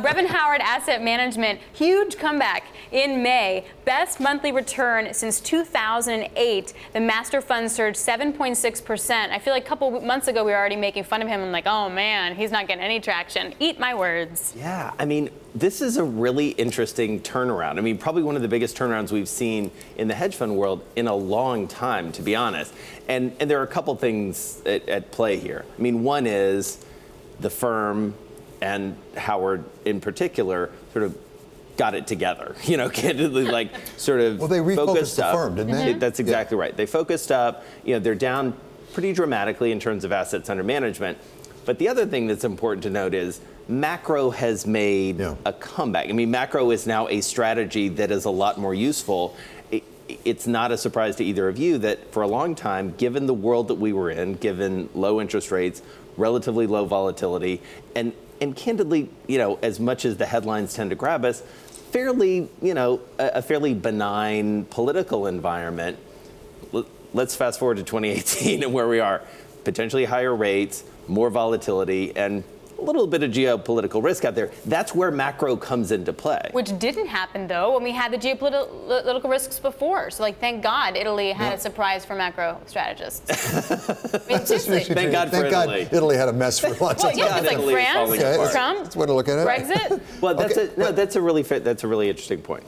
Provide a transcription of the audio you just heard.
Brevan Asset Management, huge comeback in May. Best monthly return since 2008. The master fund surged 7.6%. I feel like a couple months ago we were already making fun of him. I'm like, oh man, he's not getting any traction. Eat my words. Yeah, I mean, this is a really interesting turnaround. I mean, probably one of the biggest turnarounds we've seen in the hedge fund world in a long time, to be honest. And there are a couple things at play here. I mean, one is the firm and Howard in particular sort of got it together, candidly, like sort of they refocused focused the up. firm, didn't they? That's exactly right. They focused up, they're down pretty dramatically in terms of assets under management. But the other thing that's important to note is macro has made a comeback. I mean, macro is now a strategy that is a lot more useful. It's not a surprise to either of you that for a long time, given the world that we were in, given low interest rates, relatively low volatility, and candidly, as much as the headlines tend to grab us, a fairly benign political environment. Let's fast forward to 2018 and where we are. Potentially higher rates, more volatility, and a little bit of geopolitical risk out there. That's where macro comes into play. Which didn't happen, though, when we had the geopolitical risks before. So, thank God Italy had a surprise for macro strategists. I mean, seriously. Thank God for Italy. Italy had a mess for lots of time. Yeah, it's like France, Trump, That's one to look at it. Brexit. Well, that's a really interesting point.